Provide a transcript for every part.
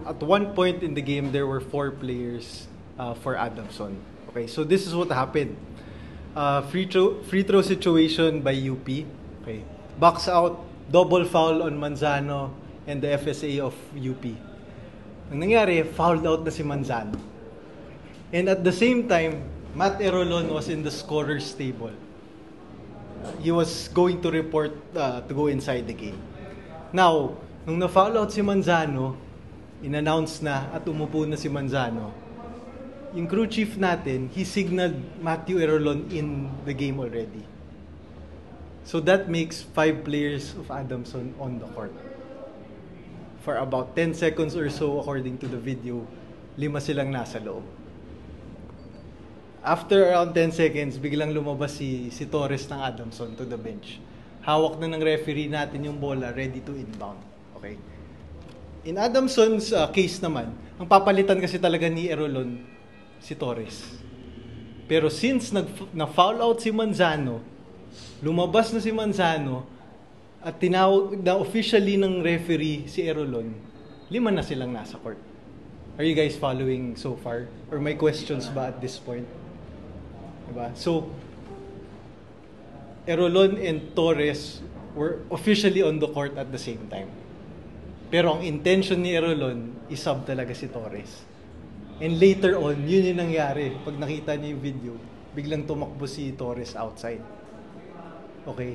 at one point in the game, there were 4 players for Adamson. Okay, so this is what happened. Free throw situation by UP. Okay, box out, double foul on Manzano and the FSA of UP. Ang nangyari, fouled out na si Manzano. And at the same time, Matt Erolon was in the scorer's table. He was going to report to go inside the game. Now, nung na-foul out si Manzano, in-announce na at umupo na si Manzano, yung crew chief natin, he signaled Matthew Erolon in the game already. So that makes 5 players of Adamson on the court. For about 10 seconds or so, according to the video, 5 silang nasa loob. After around 10 seconds, biglang lumabas si Torres ng Adamson to the bench. Hawak na ng referee natin yung bola, ready to inbound. Okay? In Adamson's case naman, ang papalitan kasi talaga ni Erolon, si Torres. Pero since na-foul out si Manzano, lumabas na si Manzano, at tinawag na officially ng referee si Erolon, 5 na silang nasa court. Are you guys following so far? Or may questions ba at this point? Diba? So, Erolon and Torres were officially on the court at the same time. Pero ang intention ni Erolon, isub talaga si Torres. And later on, yun yung nangyari. Pag nakita niyo yung video, biglang tumakbo si Torres outside. Okay?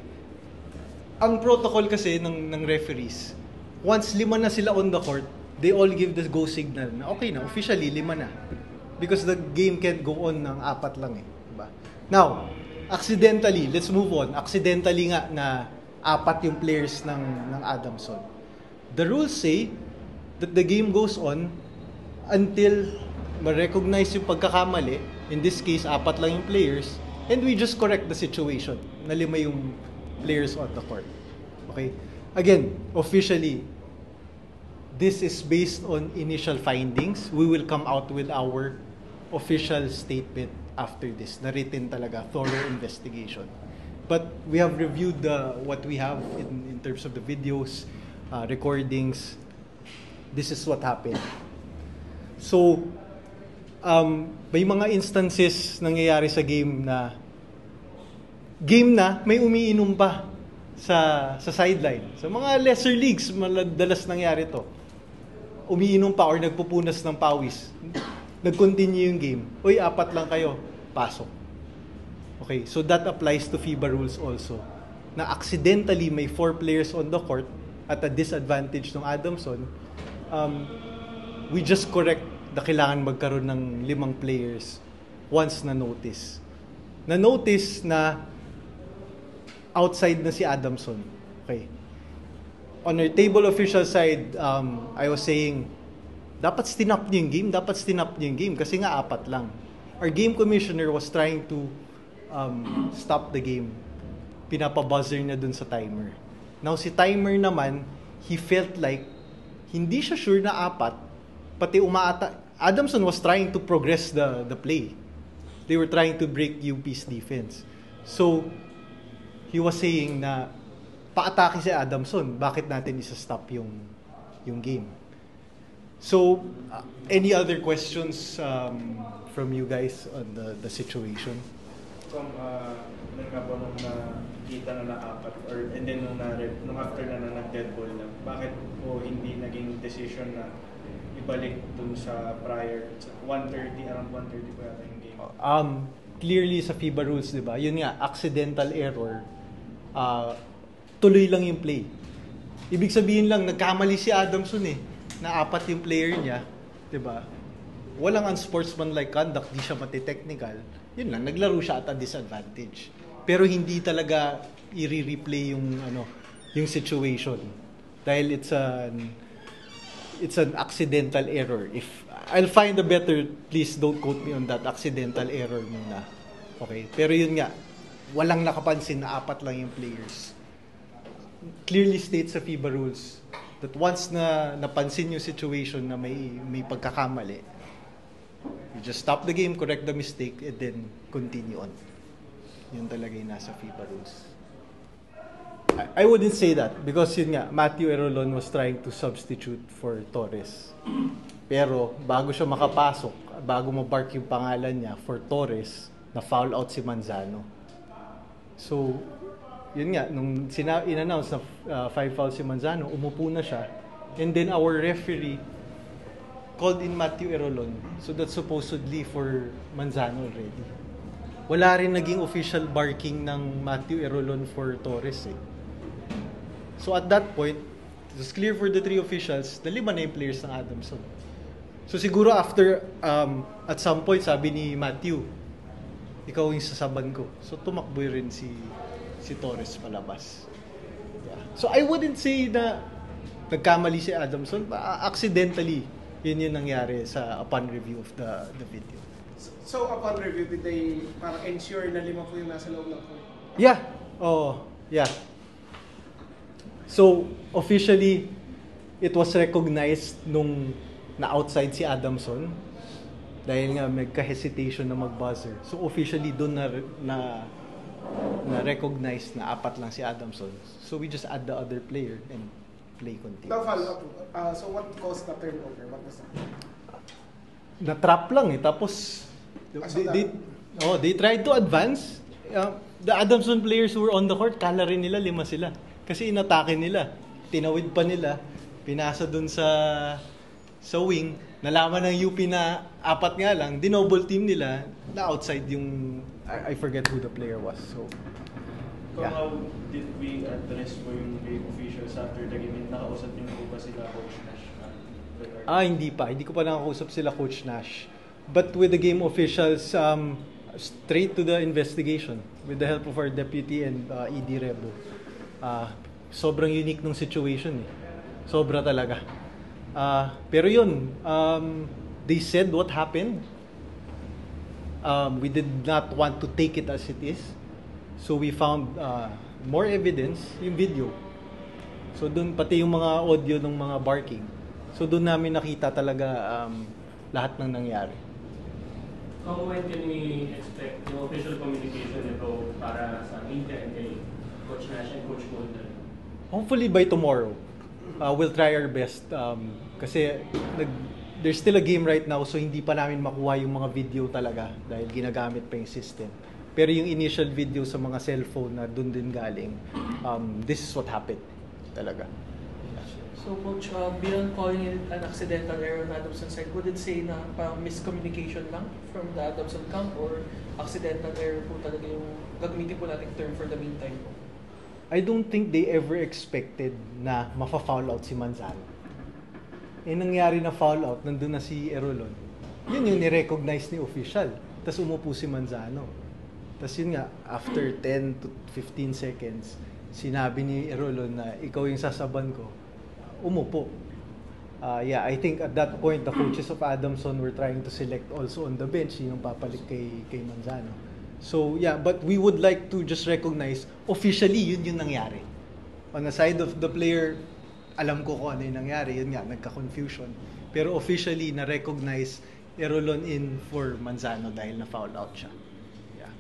Ang protocol kasi ng referees, once 5 na sila on the court, they all give the go signal na okay na, officially 5 na. Because the game can't go on ng 4 lang eh. Diba? Now, accidentally, let's move on. Accidentally nga na 4 yung players ng Adamson. The rules say that the game goes on until ma-recognize yung pagkakamali. In this case, 4 lang yung players. And we just correct the situation na 5 yung players on the court. Okay? Again, officially, this is based on initial findings. We will come out with our official statement after this. Na written talaga, thorough investigation. But we have reviewed what we have in terms of the videos, recordings. This is what happened. So, may mga instances nangyayari sa game na may umiinom pa sa sideline. Sa mga lesser leagues, madalas nangyari to. Umiinom pa or nagpupunas ng pawis. Nag-continue yung game. Uy, 4 lang kayo. Pasok. Okay, so that applies to FIBA rules also. Na accidentally may 4 players on the court at a disadvantage ng Adamson, we just correct na kailangan magkaroon ng 5 players once na-notice. Na-notice na outside na si Adamson. Okay. On our table official side, I was saying, dapat stinap niyo yung game kasi nga 4 lang. Our game commissioner was trying to stop the game. Pinapabuzzer na dun sa timer. Now si timer naman, he felt like hindi siya sure na 4, pati Adamson was trying to progress the play. They were trying to break UP's defense. So, he was saying na paatake si Adamson, bakit natin isa-stop yung game? So, any other questions from you guys on the situation? Nung nakita na 4 and then nung after na nag-dead ball na, bakit po hindi naging decision na ibalik dun sa prior 1:30, around 1:30 po yata yung game? Clearly sa FIBA rules, di ba? Yun nga, accidental error. Tuloy lang yung play. Ibig sabihin lang, nagkamali si Adamson na 4 yung player niya, di ba? Walang unsportsmanlike conduct, di siya mati-technical. Yun lang, naglaro siya at a disadvantage. Pero hindi talaga i-replay yung situation. Dahil it's an accidental error. If I'll find a better, please don't quote me on that, accidental error muna. Okay? Pero yun nga, walang nakapansin na 4 lang yung players. Clearly states sa FIBA rules that once na napansin yung situation na may pagkakamali, you just stop the game, correct the mistake, and then continue on. Yun talaga yung nasa FIBA rules. I wouldn't say that because yun nga, Matthew Erolon was trying to substitute for Torres. Pero bago siya makapasok, bago mabark yung pangalan niya for Torres, na foul out si Manzano. So, yun nga, nung in-announce na 5 fouls si Manzano, umupo na siya. And then our referee called in Matthew Erolon. So that's supposedly for Manzano already. Wala rin naging official barking ng Matthew Erolon for Torres eh. So at that point, it was clear for the 3 officials na 5 na yung players ng Adamson. So siguro after, at some point, sabi ni Matthew, ikaw yung sasaban ko. So tumakbo rin si Torres palabas. Yeah. So I wouldn't say na nagkamali si Adamson, accidentally yun yung nangyari upon review of the video. So upon review, did they parang ensure na 5 po yung nasa loob ng court? Yeah. Oh, yeah. So officially, it was recognized nung na-outside si Adamson dahil nga magka-hesitation na mag-buzzer. So officially doon na-recognize na 4 lang si Adamson. So we just add the other player and play continues. Now follow up. So what caused the turnover? What was that? Na-trap lang eh. Tapos they tried to advance. The Adamson players who were on the court, kala rin nila 5 sila. Kasi inatake nila. Tinawid pa nila. Pinasa dun sa wing. Nalaman ng UP na 4 nga lang. Dinoble team nila na outside yung I forget who the player was. So yeah. How did we address po yung game officials after the game? Nakausap niyo po ba sila Coach Nash? Hindi pa. Hindi ko pa nakakausap sila Coach Nash. But with the game officials, straight to the investigation with the help of our deputy and ED Rebo. Sobrang unique nung situation eh. Sobra talaga. Pero yun, they said what happened. We did not want to take it as it is. So we found more evidence, yung video. So dun pati yung mga audio ng mga barking. So dun namin nakita talaga lahat ng nangyari. When can we expect yung official communication nito para sa media and kay Coach Nash and Coach Golden? Hopefully by tomorrow. We'll try our best kasi there's still a game right now so hindi pa namin makuha yung mga video talaga dahil ginagamit pa yung system. Pero yung initial video sa mga cellphone na dun din galing, this is what happened talaga. So Coach, beyond calling it an accidental error on Adamson's side, would it say na parang miscommunication lang from the Adamson camp or accidental error po talaga yung gagamitin po nating term for the meantime po? I don't think they ever expected na mafa-foul out si Manzano. Nangyari na foul out, nandun na si Erolon. Yun yung ni-recognize ni official. Tapos umupo si Manzano. Tapos yun nga, after 10 to 15 seconds, sinabi ni Erolon na ikaw yung sasaban ko. Umupo. I think at that point, the coaches of Adamson were trying to select also on the bench yung papalit kay Manzano. So yeah, but we would like to just recognize officially yun yung nangyari. On the side of the player, alam ko kung ano yung nangyari, yun nga, nagka-confusion. Pero officially, na-recognize Erolon in for Manzano dahil na-foul out siya. Yeah.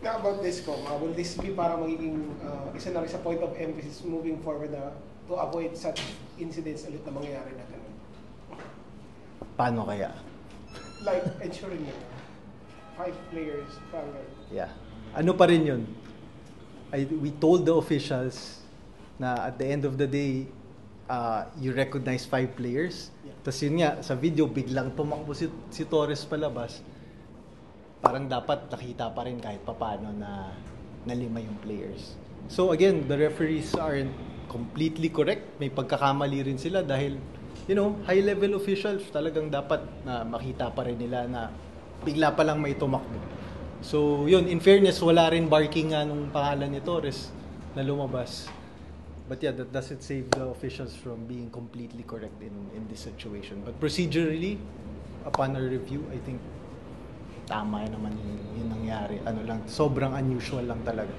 Now about this, will this be parang magiging isa na rin sa point of emphasis moving forward to avoid such incidents ulit na mangyayari na ganun? Paano kaya? Like ensuring na 5 players parang yeah. Ano pa rin yun? We told the officials na at the end of the day, you recognize 5 players. Yeah. Tapos yun nga, sa video, biglang tumakbo si Torres palabas. Parang dapat nakita pa rin kahit papano na 5 yung players. So again, the referees aren't completely correct. May pagkakamali rin sila dahil, high-level officials talagang dapat na makita pa rin nila na bigla pa lang may tumakbo. So yun, in fairness, wala rin barking nga nung pangalan ni Torres na lumabas. But yeah, that doesn't save the officials from being completely correct in this situation. But procedurally, upon our review, I think tama naman yung nangyari. Sobrang unusual lang talaga.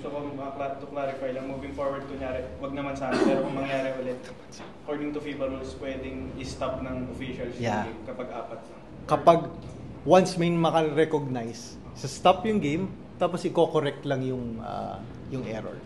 So kung to clarify lang, moving forward, kunyari, wag naman sana, pero kung mangyari ulit, according to FIBA rules, pwedeng i-stop ng officials yung game kapag 4 lang. Kapag once may maka-recognize, stop yung game, tapos i-correct lang yung error.